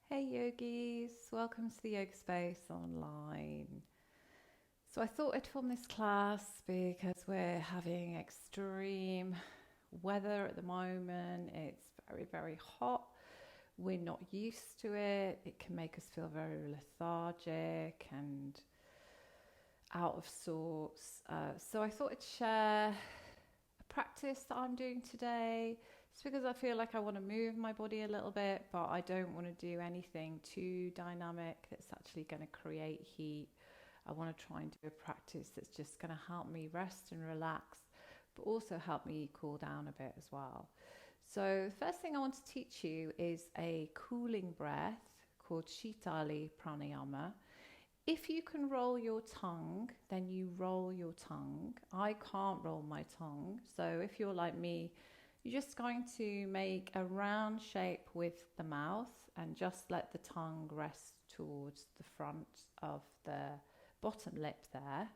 Hey yogis, welcome to the Yoga Space online. So I thought I'd film this class because we're having extreme weather at the moment. It's very hot. We're not used to it. It can make us feel very lethargic and out of sorts. So I thought I'd share a practice that I'm doing today. It's because I feel like I want to move my body a little bit, but I don't want to do anything too dynamic that's actually going to create heat. I want to try and do a practice that's just going to help me rest and relax, but also help me cool down a bit as well. So the first thing I want to teach you is a cooling breath called sheetali pranayama. If you can roll your tongue, then you roll your tongue. I can't roll my tongue. So if you're like me, you're just going to make a round shape with the mouth and just let the tongue rest towards the front of the bottom lip there.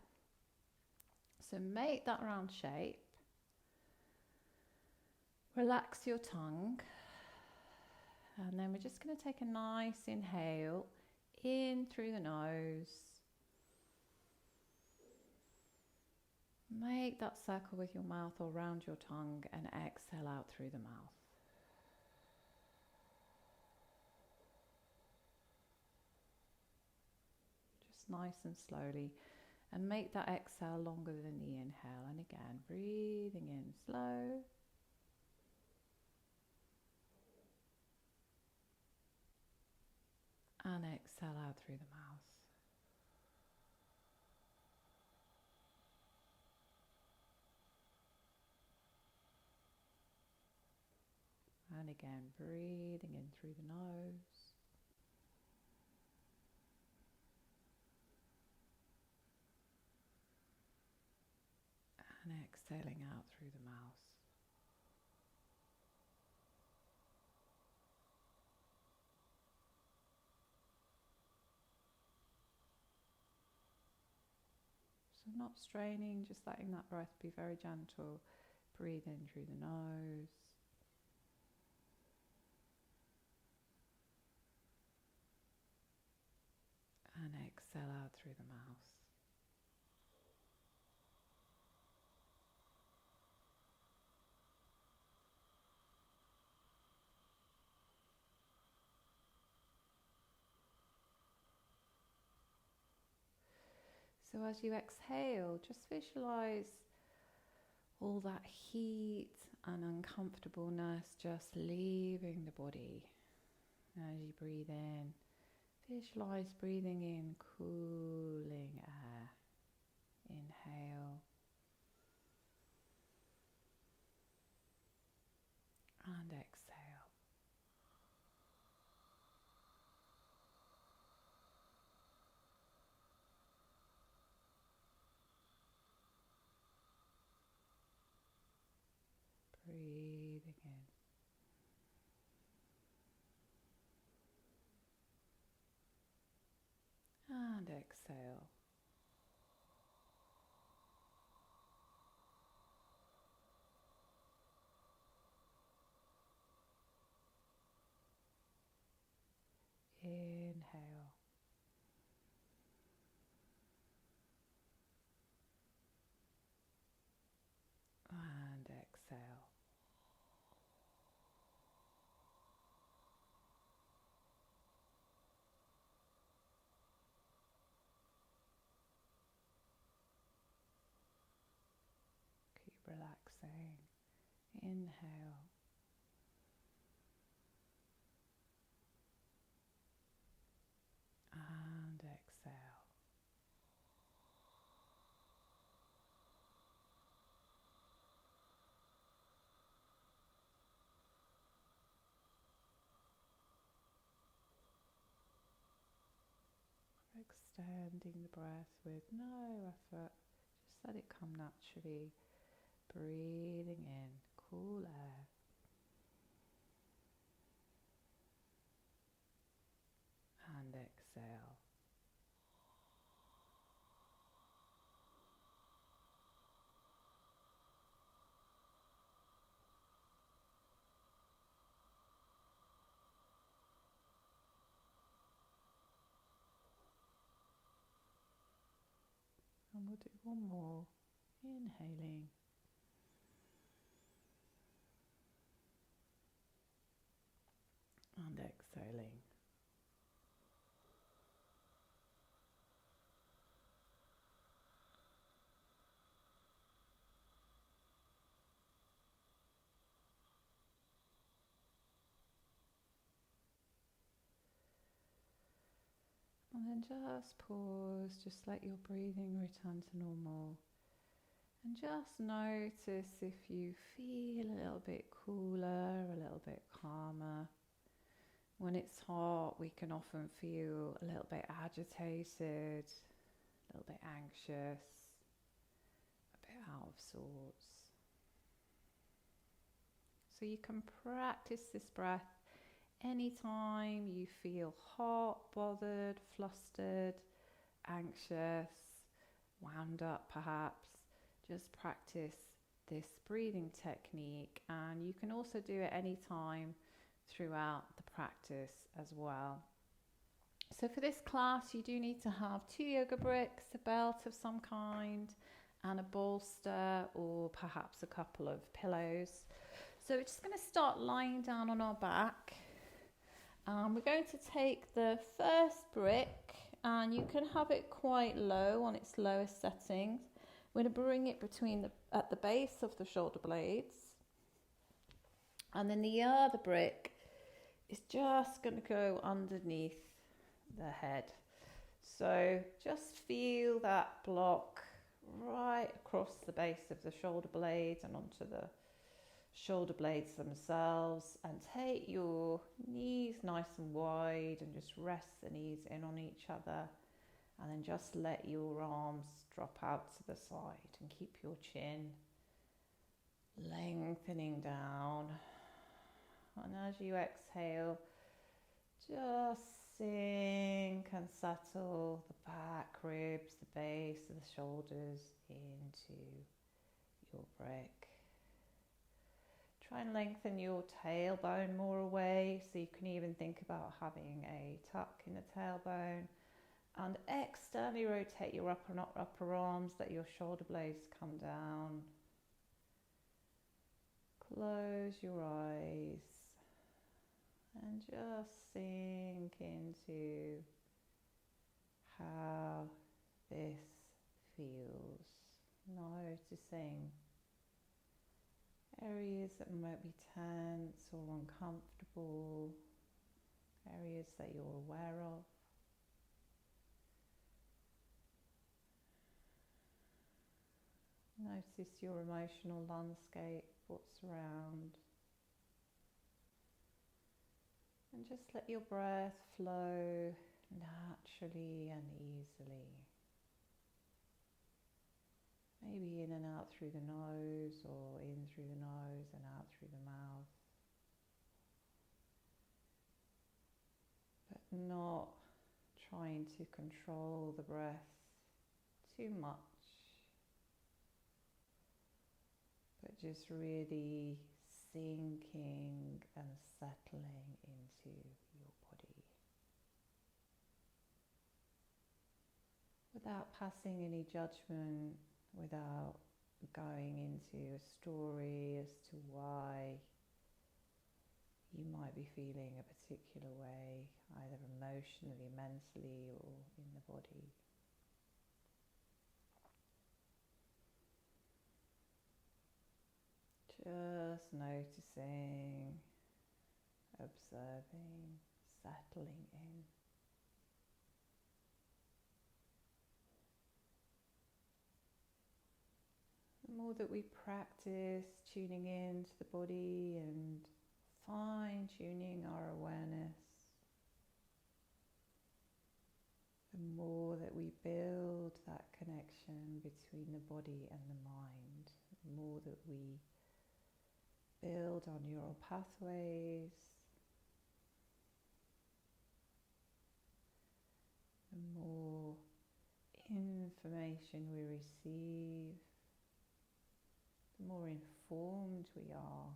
So make that round shape. Relax your tongue. And then we're just going to take a nice inhale in through the nose. Make that circle with your mouth or around your tongue and exhale out through the mouth. Just nice and slowly. And make that exhale longer than the inhale. And again, breathing in slow. And exhale out through the mouth. And again, breathing in through the nose. And exhaling out through the mouth. So not straining, just letting that breath be very gentle. Breathe in through the nose. And exhale out through the mouth. So as you exhale, just visualize all that heat and uncomfortableness just leaving the body. As you breathe in, visualize breathing in cooling air. Inhale and exhale. Breathing in. And exhale. Inhale. And exhale. Keep relaxing. Inhale. And exhale. Extending the breath with no effort. Just let it come naturally. Breathing in cool air. And exhale. we'll do one more. Inhaling. And exhaling. And then just pause, just let your breathing return to normal. And just notice if you feel a little bit cooler, a little bit calmer. When it's hot, we can often feel a little bit agitated, a little bit anxious, a bit out of sorts. So you can practice this breath anytime you feel hot, bothered, flustered, anxious, wound up perhaps. Just practice this breathing technique, and you can also do it anytime throughout the practice as well. So for this class you do need to have 2 yoga bricks, a belt of some kind, and a bolster or perhaps a couple of pillows. So we're just going to start lying down on our back. We're going to take the first brick, and you can have it quite low on its lowest settings. We're going to bring it at the base of the shoulder blades, and then the other brick is just going to go underneath the head. So just feel that block right across the base of the shoulder blades and onto the shoulder blades themselves, and take your knees nice and wide and just rest the knees in on each other, and then just let your arms drop out to the side and keep your chin lengthening down. And as you exhale, just sink and settle the back ribs, the base of the shoulders into your brick. Try and lengthen your tailbone more away, so you can even think about having a tuck in the tailbone. And externally rotate your upper arms, let your shoulder blades come down. Close your eyes and just sink into how this feels. Noticing areas that might be tense or uncomfortable, areas that you're aware of. Notice your emotional landscape, what's around. And just let your breath flow naturally and easily. Maybe in and out through the nose, or in through the nose and out through the mouth. But not trying to control the breath too much. But just really sinking and settling into your body. Without passing any judgment, without going into a story as to why you might be feeling a particular way, either emotionally, mentally, or in the body. Just noticing, observing, settling in. The more that we practice tuning in to the body and fine-tuning our awareness, the more that we build that connection between the body and the mind, the more that we build our neural pathways, the more information we receive, the more informed we are,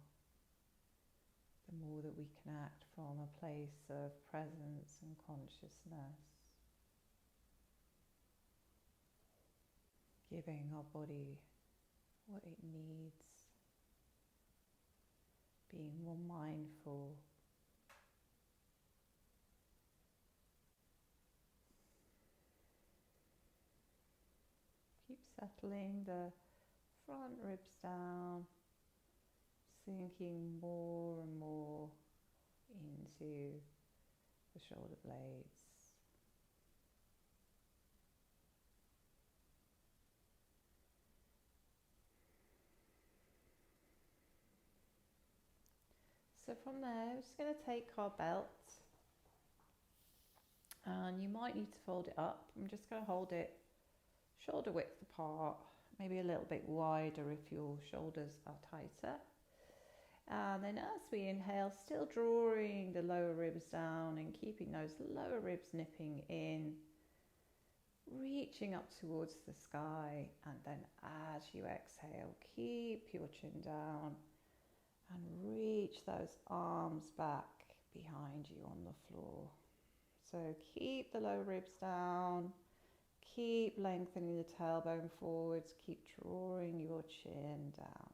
the more that we can act from a place of presence and consciousness. giving our body what it needs, being more mindful. Keep settling the front ribs down, sinking more and more into the shoulder blades. So from there, we're just going to take our belt, and you might need to fold it up. I'm just going to hold it shoulder width apart, maybe a little bit wider if your shoulders are tighter. And then as we inhale, still drawing the lower ribs down and keeping those lower ribs nipping in, reaching up towards the sky. And then as you exhale, keep your chin down and reach those arms back behind you on the floor. So keep the lower ribs down, keep lengthening the tailbone forwards, keep drawing your chin down.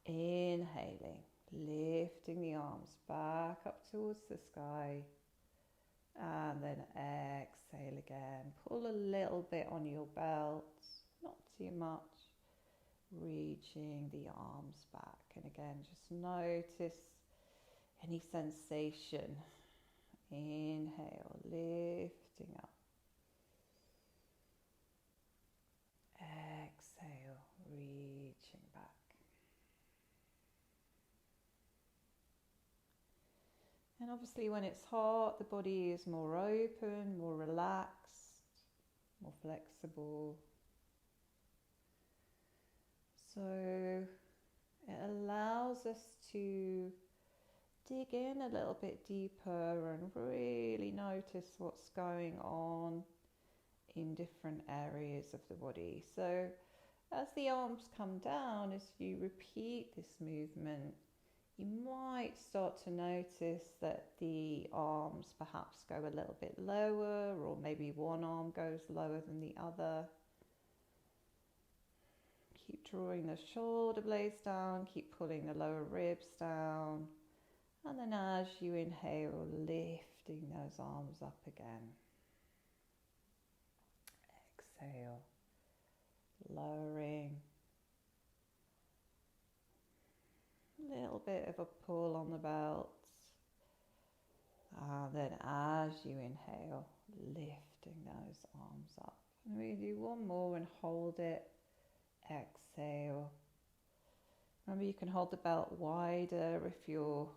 Inhaling, lifting the arms back up towards the sky, and then exhale again. Pull a little bit on your belt, not too much. Reaching the arms back, and again just notice any sensation. Inhale, lifting up. Exhale, reaching back. And obviously when it's hot, the body is more open, more relaxed, more flexible. So it allows us to dig in a little bit deeper and really notice what's going on in different areas of the body. So as the arms come down, as you repeat this movement, you might start to notice that the arms perhaps go a little bit lower, or maybe one arm goes lower than the other. Keep drawing the shoulder blades down, keep pulling the lower ribs down, and then as you inhale, lifting those arms up again. Exhale, lowering. A little bit of a pull on the belt. And then as you inhale, lifting those arms up. And we do one more and hold it. Exhale. Remember, you can hold the belt wider if your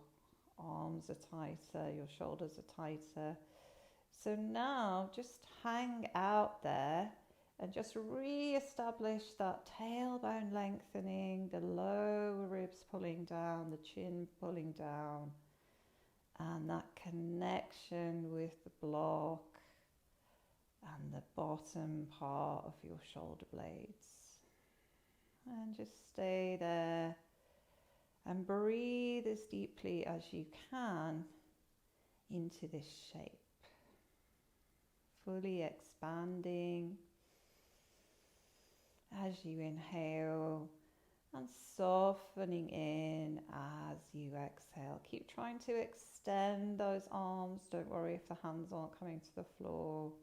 arms are tighter, your shoulders are tighter. So now just hang out there and just re-establish that tailbone lengthening, the lower ribs pulling down, the chin pulling down, and that connection with the block and the bottom part of your shoulder blades. And just stay there and breathe as deeply as you can into this shape, fully expanding as you inhale and softening in as you exhale. Keep trying to extend those arms. Don't worry if the hands aren't coming to the floor.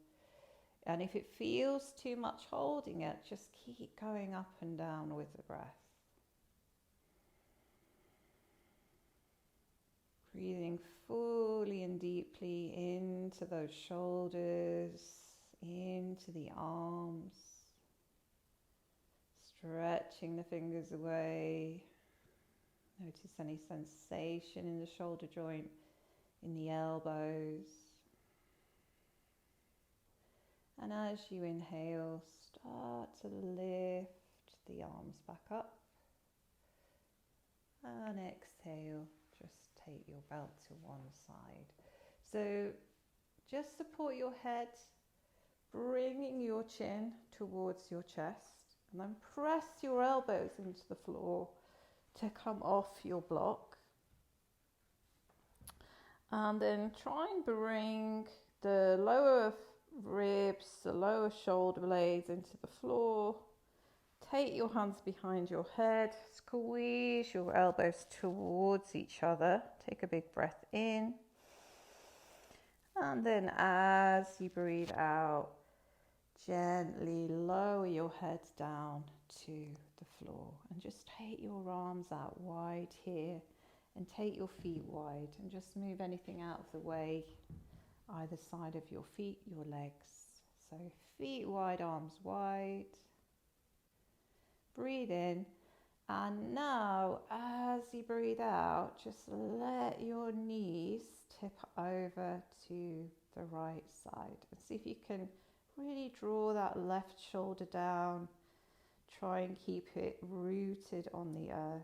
And if it feels too much holding it, just keep going up and down with the breath. Breathing fully and deeply into those shoulders, into the arms. Stretching the fingers away. Notice any sensation in the shoulder joint, in the elbows. And as you inhale, start to lift the arms back up. And exhale, just take your belt to one side. So just support your head, bringing your chin towards your chest. And then press your elbows into the floor to come off your block. And then try and bring the lower ribs, the lower shoulder blades into the floor. Take your hands behind your head, squeeze your elbows towards each other. Take a big breath in. And then as you breathe out, gently lower your head down to the floor. And just take your arms out wide here and take your feet wide and just move anything out of the way, either side of your feet, your legs. So feet wide, arms wide. Breathe in, and now as you breathe out, just let your knees tip over to the right side and see if you can really draw that left shoulder down. Try and keep it rooted on the earth.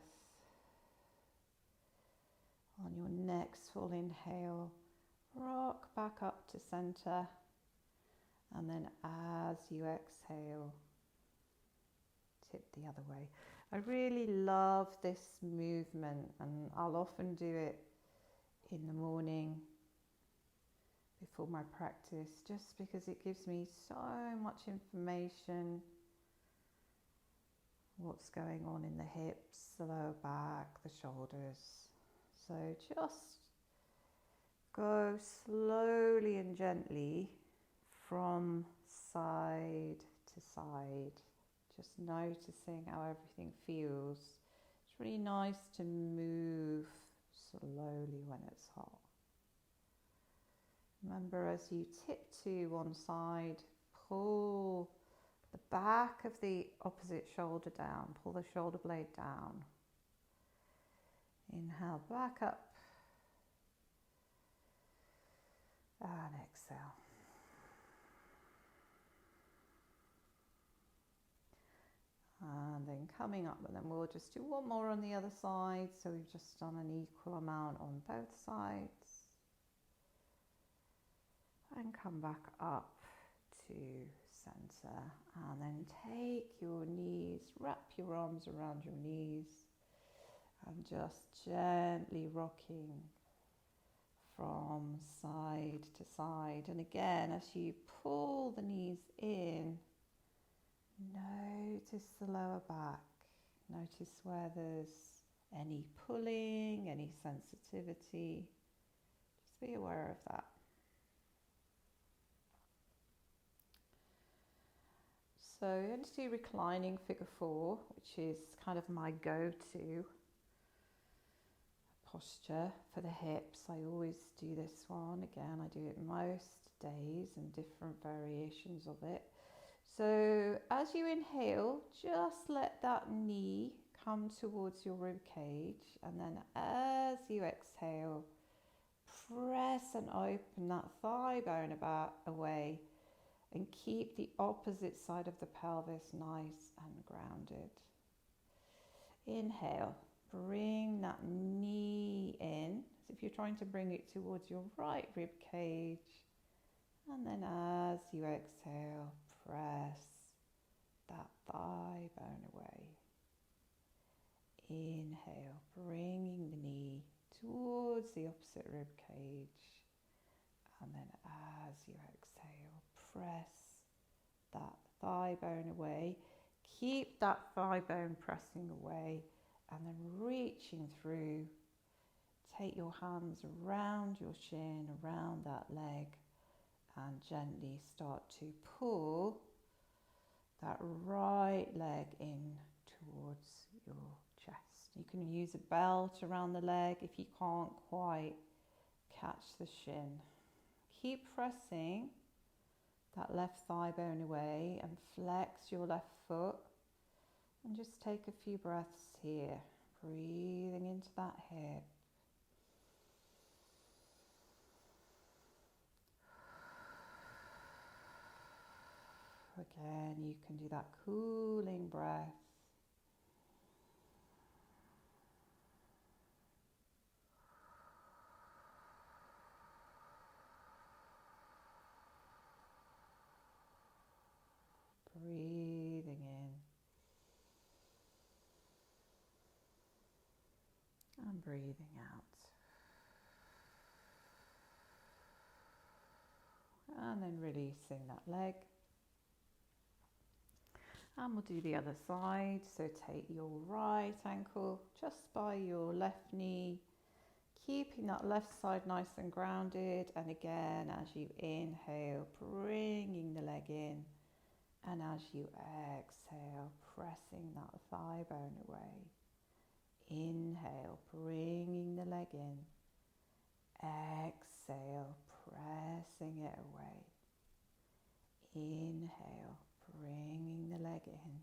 On your next full inhale, rock back up to center, and then as you exhale, tip the other way. I really love this movement, and I'll often do it in the morning before my practice, just because it gives me so much information. What's going on in the hips, the lower back, the shoulders. So just go slowly and gently from side to side, just noticing how everything feels. It's really nice to move slowly when it's hot. Remember, as you tip to one side, pull the back of the opposite shoulder down, pull the shoulder blade down. Inhale back up and exhale. And then coming up, and then we'll just do one more on the other side. So we've just done an equal amount on both sides. And come back up to center. And then take your knees, wrap your arms around your knees, and just gently rocking from side to side. And again, as you pull the knees in, notice the lower back. Notice where there's any pulling, any sensitivity. Just be aware of that. So I'm going to do Reclining Figure 4, which is kind of my go-to posture for the hips. I always do this one. Again, I do it most days and different variations of it. So as you inhale, just let that knee come towards your rib cage, and then as you exhale, press and open that thigh bone about away and keep the opposite side of the pelvis nice and grounded. Inhale, bring that knee in, as if you're trying to bring it towards your right rib cage, and then as you exhale, press that thigh bone away. Inhale, bringing the knee towards the opposite rib cage, and then as you exhale, press that thigh bone away. Keep that thigh bone pressing away, and then reaching through. Take your hands around your shin, around that leg, and gently start to pull that right leg in towards your chest. You can use a belt around the leg if you can't quite catch the shin. Keep pressing that left thigh bone away and flex your left foot, and just take a few breaths here, breathing into that hip. Again, you can do that cooling breath. Breathing in and breathing out. And then releasing that leg. And we'll do the other side. So take your right ankle just by your left knee, keeping that left side nice and grounded. And again, as you inhale, bringing the leg in. And as you exhale, pressing that thigh bone away. Inhale, bringing the leg in. Exhale, pressing it away. Inhale, bringing the leg in.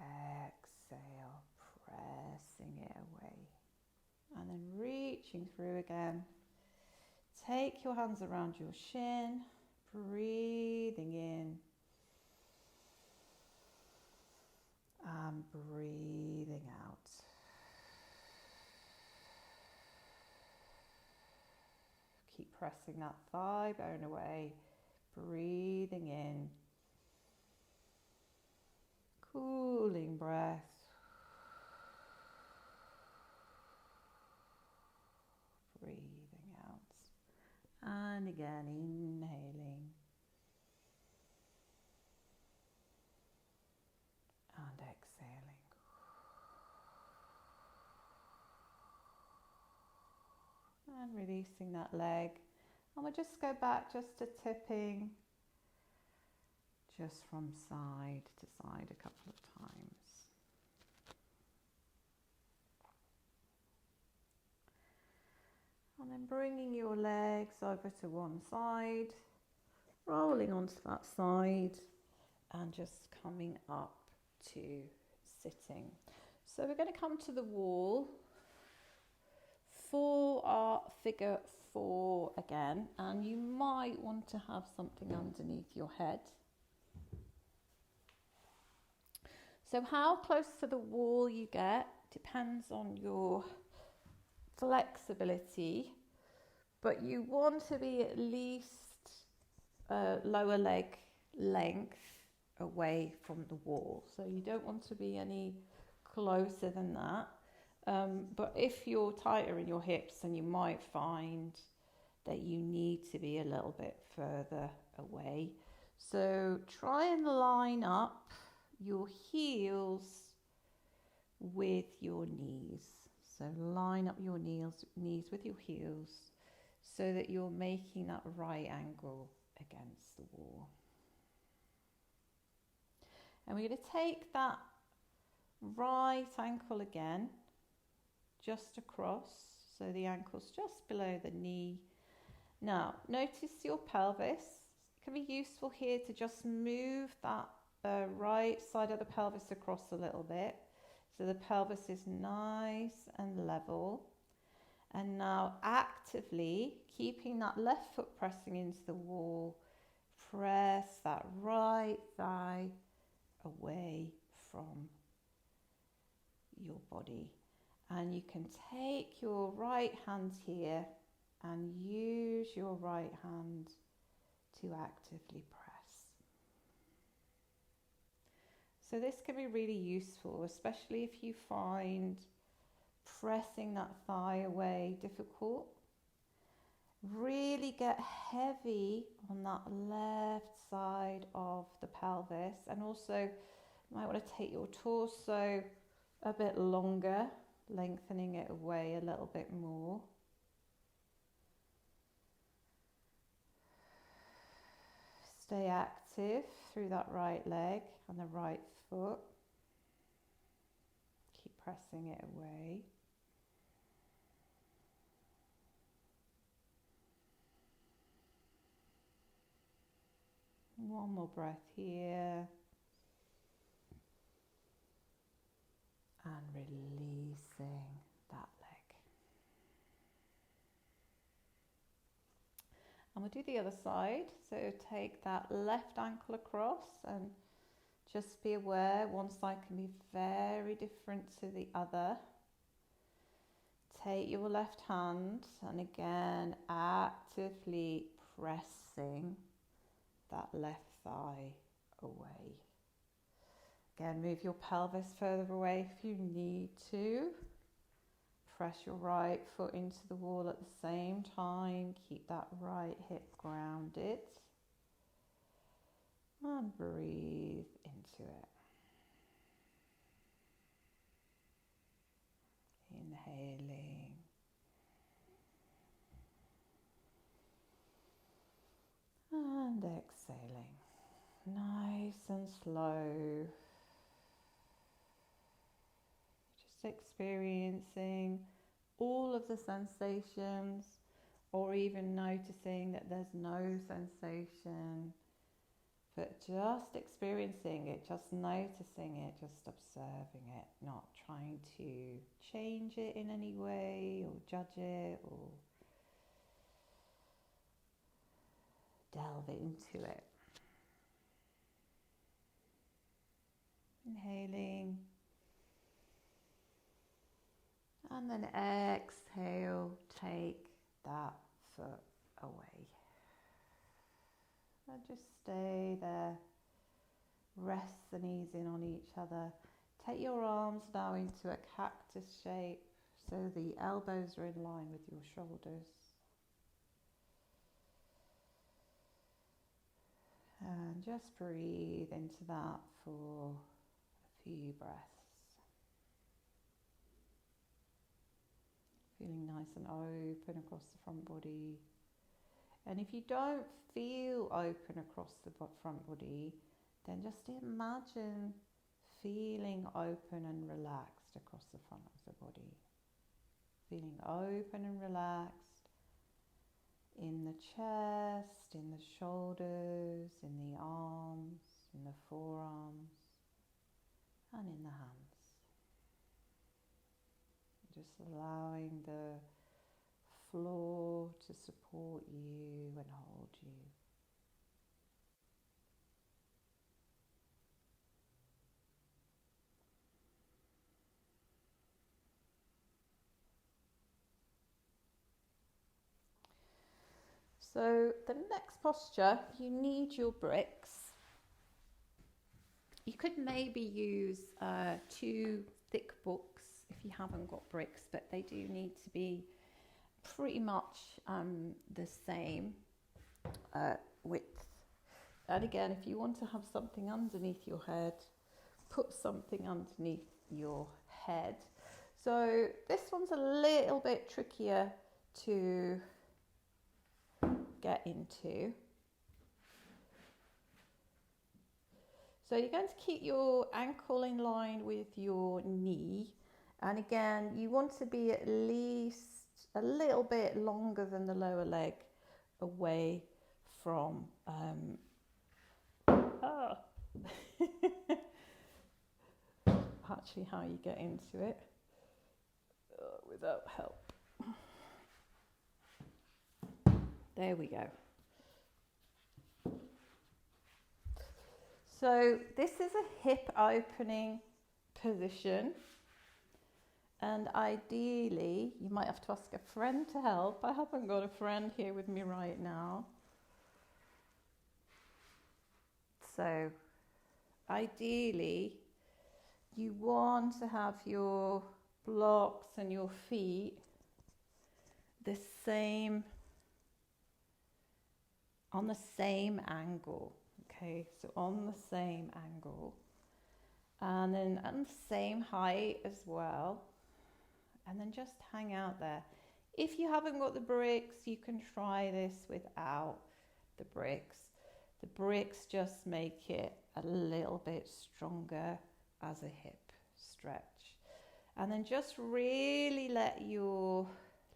Exhale, pressing it away. And then reaching through again. Take your hands around your shin, breathing in. And breathing out. Keep pressing that thigh bone away. Breathing in. Cooling breath. Breathing out. And again, inhaling. And exhaling. And releasing that leg. And we'll just go back just to tipping, just from side to side a couple of times. And then bringing your legs over to one side, rolling onto that side, and just coming up to sitting. So we're going to come to the wall for our figure 4 again, and you might want to have something underneath your head. So how close to the wall you get depends on your flexibility, but you want to be at least lower leg length away from the wall. So you don't want to be any closer than that. But if you're tighter in your hips, then you might find that you need to be a little bit further away. So try and line up your heels with your knees. So line up your knees with your heels so that you're making that right angle against the wall. And we're going to take that right ankle again, just across, so the ankle's just below the knee. Now, notice your pelvis. It can be useful here to just move that right side of the pelvis across a little bit, so the pelvis is nice and level. And now actively, keeping that left foot pressing into the wall, press that right thigh away from your body. And you can take your right hand here and use your right hand to actively press. So this can be really useful, especially if you find pressing that thigh away difficult. Really get heavy on that left side of the pelvis, and also you might want to take your torso a bit longer, lengthening it away a little bit more. Stay active through that right leg and the right foot. Keep pressing it away. One more breath here. And releasing that leg. And we'll do the other side. So take that left ankle across and just be aware one side can be very different to the other. Take your left hand and again actively pressing that left thigh away. Again, move your pelvis further away if you need to. press your right foot into the wall at the same time. Keep that right hip grounded. And breathe into it. Inhaling. And exhaling. Nice and slow. Just experiencing all of the sensations, or even noticing that there's no sensation, but just experiencing it, just noticing it, just observing it, not trying to change it in any way or judge it or delve into it. Inhaling. And then exhale, take that foot away. And just stay there. Rest the knees in on each other. Take your arms now into a cactus shape so the elbows are in line with your shoulders. And just breathe into that for a few breaths. Feeling nice and open across the front body. And if you don't feel open across the front body, then just imagine feeling open and relaxed across the front of the body. Feeling open and relaxed in the chest, in the shoulders, in the arms, in the forearms, and in the hands. Just allowing the floor to support you and hold you. So the next posture, you need your bricks. You could maybe use 2 thick books if you haven't got bricks, but they do need to be pretty much the same width. And again, if you want to have something underneath your head, put something underneath your head. So this one's a little bit trickier to get into. So you're going to keep your ankle in line with your knee. And again, you want to be at least a little bit longer than the lower leg away from actually how you get into it without help. There we go. So this is a hip opening position. And ideally, you might have to ask a friend to help. I haven't got a friend here with me right now. So ideally, you want to have your blocks and your feet the same, on the same angle. Okay, so on the same angle. And then on the same height as well. And then just hang out there. If you haven't got the bricks, you can try this without the bricks. The bricks just make it a little bit stronger as a hip stretch. And then just really let your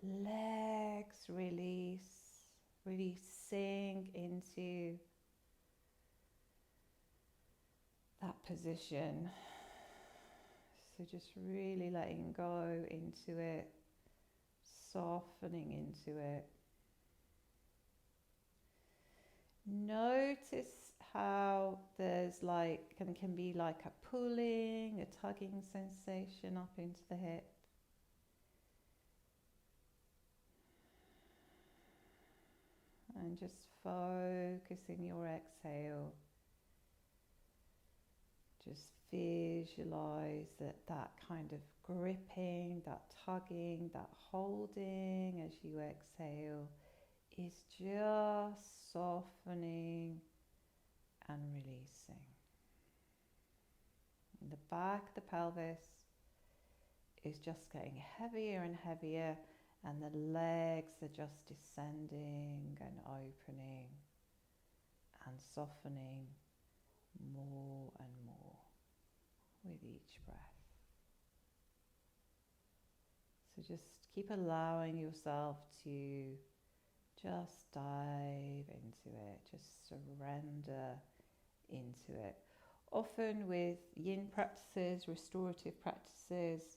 legs release, really sink into that position. So just really letting go into it, softening into it. Notice how there's can be like a pulling, a tugging sensation up into the hip. And just focusing your exhale. Just visualize that kind of gripping, that tugging, that holding as you exhale is just softening and releasing. And the back of the pelvis is just getting heavier and heavier, and the legs are just descending and opening and softening more and more with each breath. So just keep allowing yourself to just dive into it, just surrender into it. Often with yin practices, restorative practices,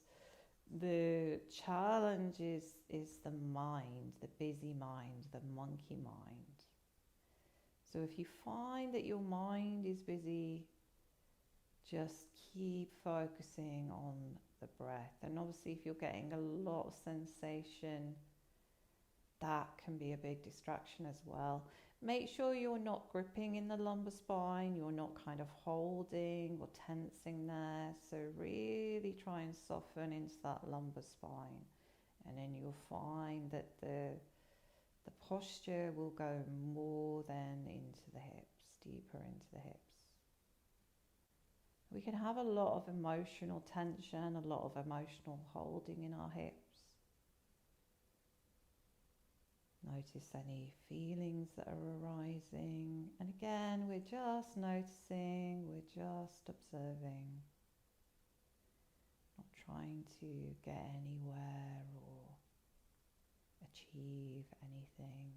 the challenge is the mind, the busy mind, the monkey mind. So if you find that your mind is busy, just keep focusing on the breath. And obviously if you're getting a lot of sensation, that can be a big distraction as well. Make sure you're not gripping in the lumbar spine, you're not kind of holding or tensing there. So really try and soften into that lumbar spine. And then you'll find that the posture will go more than into the hips, deeper into the hips. We can have a lot of emotional tension, a lot of emotional holding in our hips. Notice any feelings that are arising. And again, we're just noticing, we're just observing. Not trying to get anywhere or achieve anything.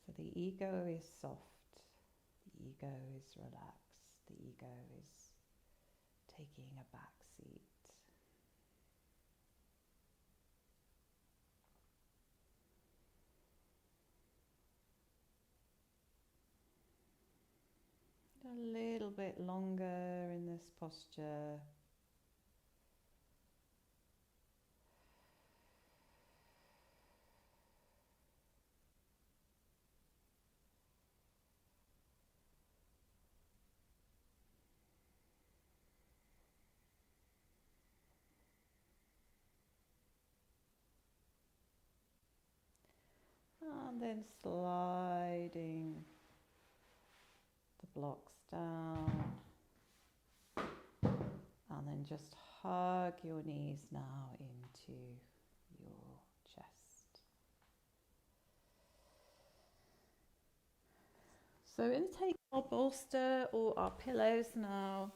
So the ego is soft. The ego is relaxed. The ego is taking a back seat. A little bit longer in this posture. And then sliding the blocks down. And then just hug your knees now into your chest. So we're going to take our bolster or our pillows now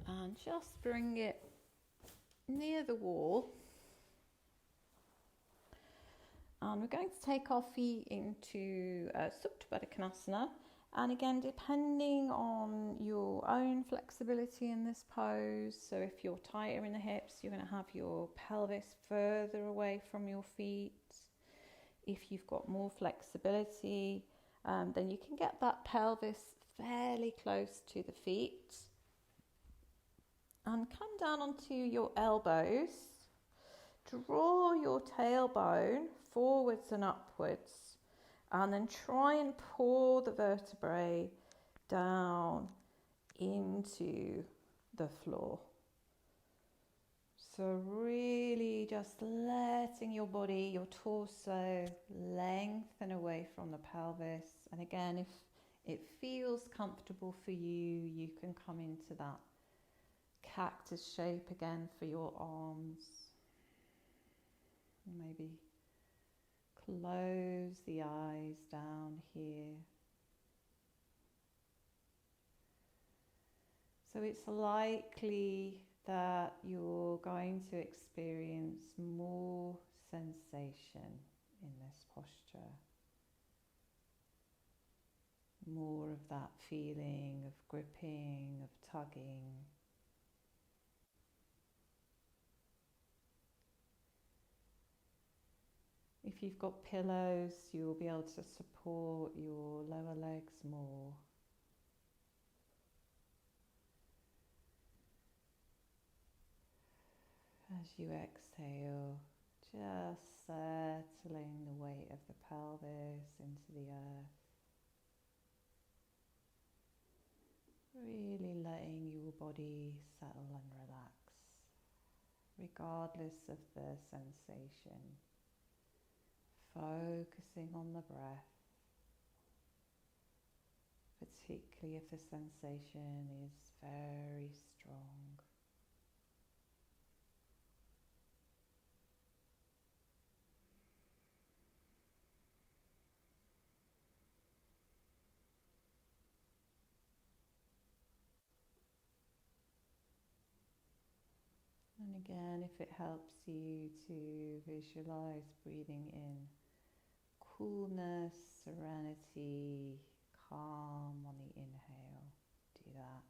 and just bring it near the wall. And we're going to take our feet into Supta Baddha Konasana. And again, depending on your own flexibility in this pose, so if you're tighter in the hips, you're going to have your pelvis further away from your feet. If you've got more flexibility, then you can get that pelvis fairly close to the feet. And come down onto your elbows. Draw your tailbone forwards and upwards, and then try and pull the vertebrae down into the floor. So really just letting your body, your torso, lengthen away from the pelvis. And again, if it feels comfortable for you, you can come into that cactus shape again for your arms. Maybe close the eyes down here. So it's likely that you're going to experience more sensation in this posture. More of that feeling of gripping, of tugging. If you've got pillows, you'll be able to support your lower legs more. As you exhale, just settling the weight of the pelvis into the earth. Really letting your body settle and relax, regardless of the sensation. Focusing on the breath, particularly if the sensation is very strong. And again, if it helps you to visualize breathing in coolness, serenity, calm on the inhale, do that.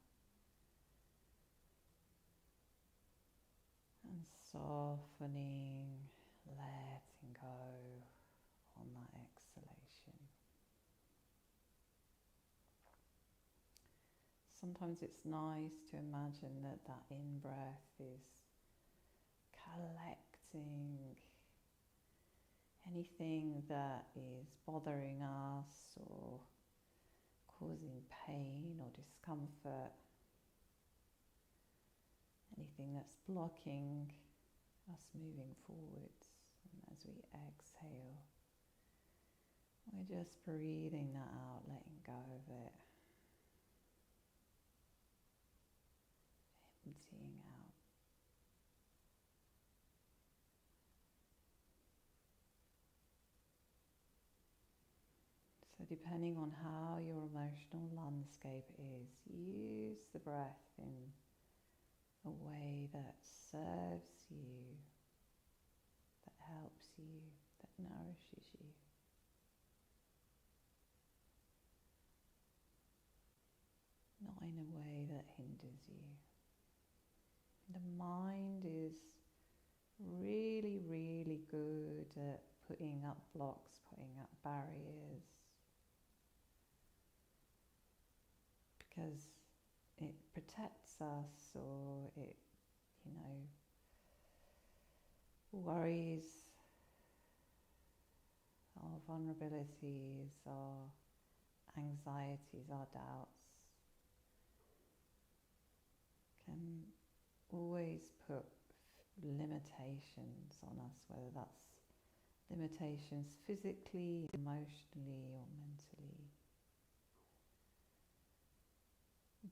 And softening, letting go on that exhalation. Sometimes it's nice to imagine that that in-breath is collecting anything that is bothering us or causing pain or discomfort, anything that's blocking us moving forwards. And as we exhale, we're just breathing that out, letting go of it, emptying out. So depending on how your emotional landscape is, use the breath in a way that serves you, that helps you, that nourishes you. Not in a way that hinders you. The mind is really, really good at putting up blocks, putting up barriers, because it protects us, or it, worries our vulnerabilities, our anxieties, our doubts, can always put limitations on us, whether that's limitations physically, emotionally, or mentally.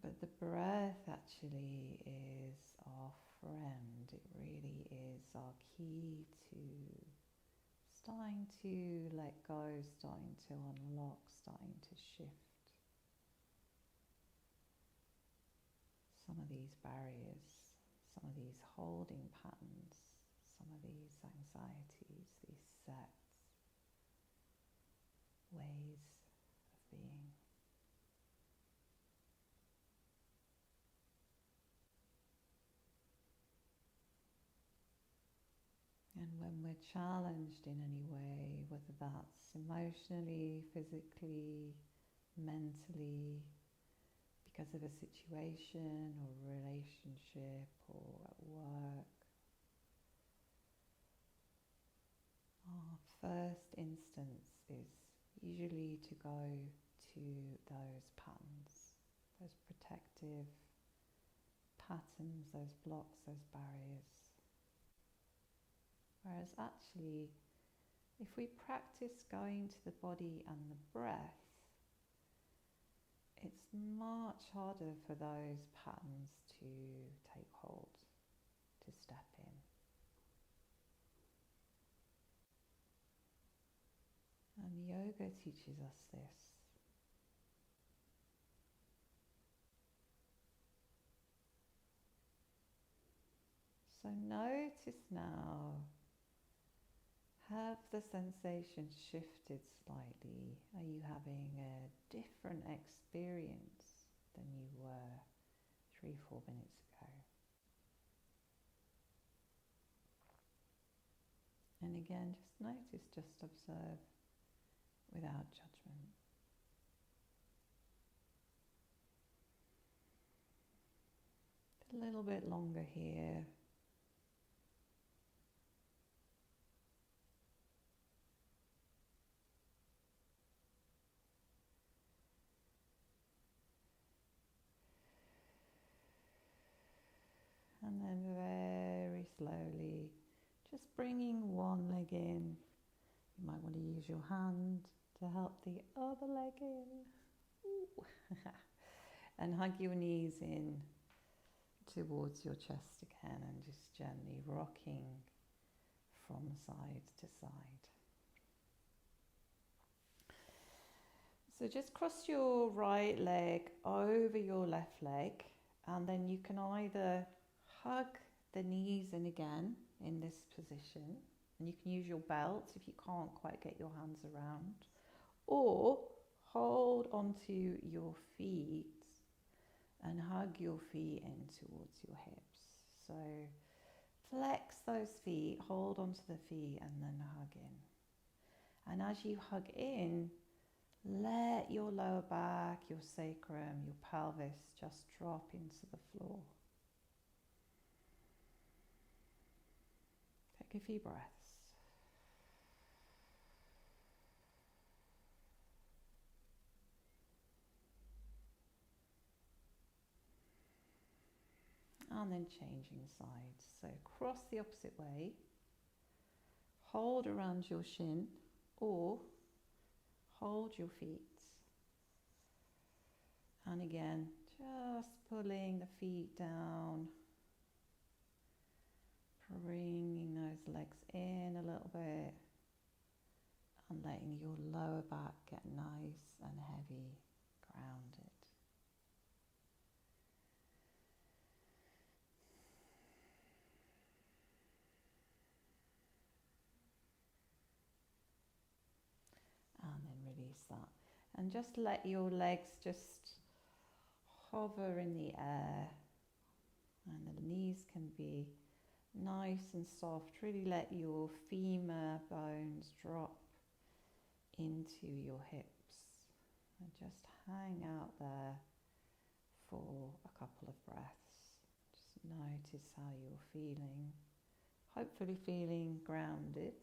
But the breath actually is our friend. It really is our key to starting to let go, starting to unlock, starting to shift some of these barriers, some of these holding patterns, some of these anxieties, these set ways of being. And when we're challenged in any way, whether that's emotionally, physically, mentally, because of a situation or relationship or at work, our first instance is usually to go to those patterns, those protective patterns, those blocks, those barriers. Whereas actually, if we practice going to the body and the breath, it's much harder for those patterns to take hold, to step in. And yoga teaches us this. So notice now, have the sensation shifted slightly? Are you having a different experience than you were 3-4 minutes ago? And again, just notice, just observe without judgment. A little bit longer here. slowly, just bringing one leg in. You might want to use your hand to help the other leg in. And hug your knees in towards your chest again and just gently rocking from side to side. So just cross your right leg over your left leg, and then you can either hug the knees in again in this position, and you can use your belt if you can't quite get your hands around, or hold onto your feet and hug your feet in towards your hips. So flex those feet, hold onto the feet, and then hug in. And as you hug in, let your lower back, your sacrum, your pelvis just drop into the floor. Take a few breaths. And then changing sides. So cross the opposite way. Hold around your shin or hold your feet. And again, just pulling the feet down. Bringing those legs in a little bit. And letting your lower back get nice and heavy, grounded. And then release that. And just let your legs just hover in the air. And the knees can be nice and soft. Really let your femur bones drop into your hips. And just hang out there for a couple of breaths. Just notice how you're feeling. Hopefully feeling grounded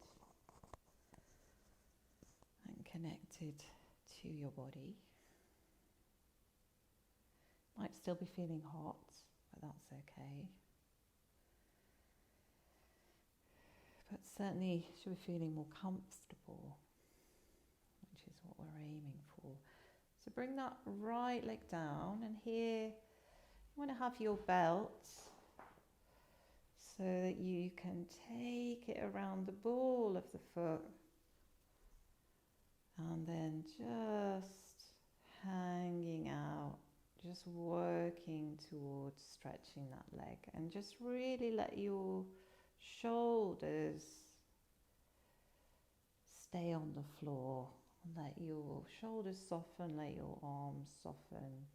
and connected to your body. Might still be feeling hot, but that's okay. But certainly should be feeling more comfortable, which is what we're aiming for. So bring that right leg down, and here you want to have your belt so that you can take it around the ball of the foot and then just hanging out, just working towards stretching that leg, and just really let your shoulders stay on the floor. Let your shoulders soften, let your arms soften.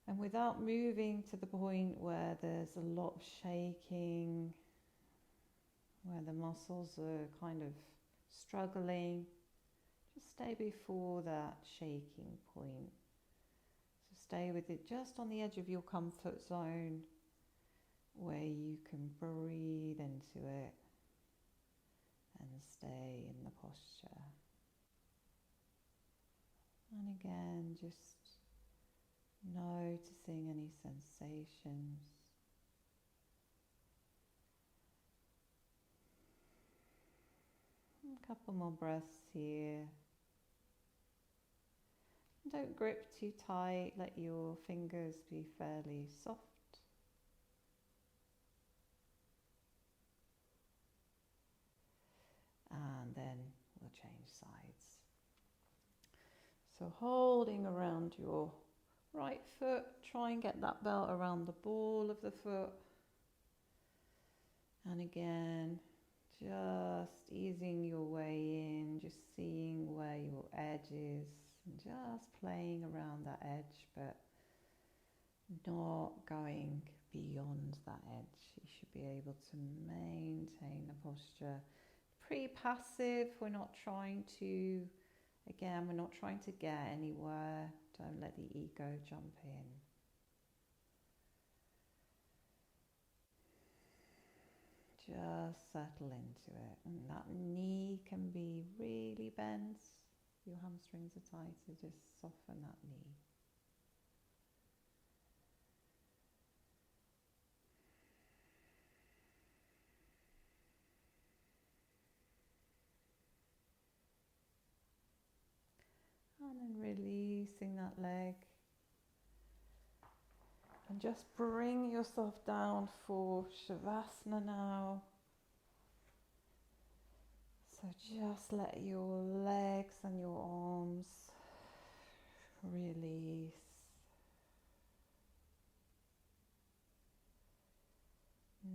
And without moving to the point where there's a lot of shaking, where the muscles are kind of struggling, just stay before that shaking point. So stay with it just on the edge of your comfort zone, where you can breathe into it and stay in the posture. And again, just noticing any sensations. A couple more breaths here. Don't grip too tight, let your fingers be fairly soft. And then we'll change sides. So holding around your right foot, try and get that belt around the ball of the foot. And again, just easing your way in, just seeing where your edge is, and just playing around that edge, but not going beyond that edge. You should be able to maintain the posture. Pretty passive, we're not trying to get anywhere. Don't let the ego jump in. Just settle into it. And that knee can be really bent. Your hamstrings are tight, so just soften that knee. and releasing that leg. And just bring yourself down for Shavasana now. So just let your legs and your arms release.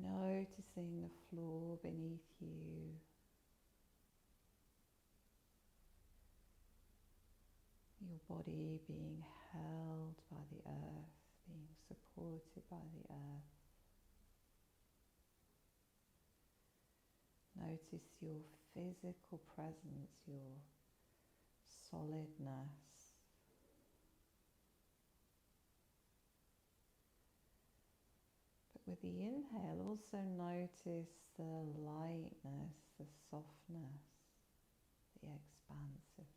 Noticing the floor beneath you. Your body being held by the earth, being supported by the earth. Notice your physical presence, your solidness. But with the inhale, also notice the lightness, the softness, the expansiveness.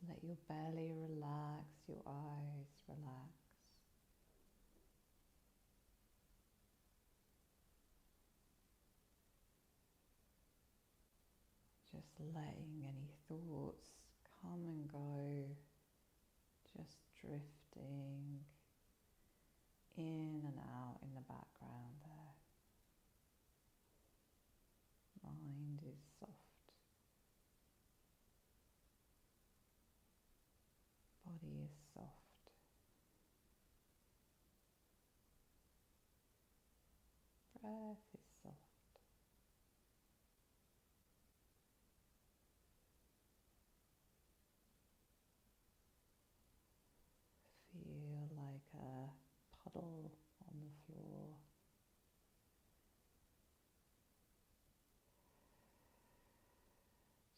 Let your belly relax, your eyes relax. Just letting any thoughts come and go, just drifting in and out in the background there. Mind is soft. Body is soft. Breath is soft. Feel like a puddle on the floor.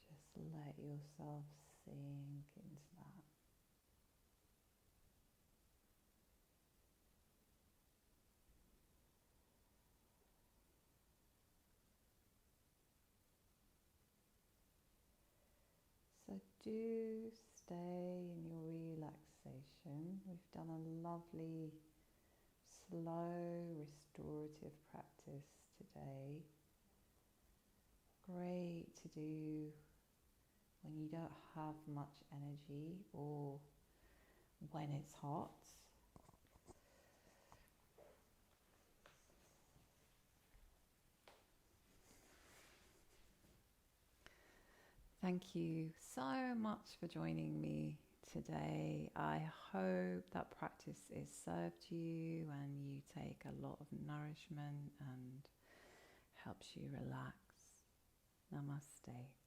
Just let yourself sink into that. So do stay in your relaxation. We've done a lovely, slow, restorative practice today. Great to do when you don't have much energy or when it's hot. Thank you so much for joining me today. I hope that practice is served you and you take a lot of nourishment and helps you relax. Namaste.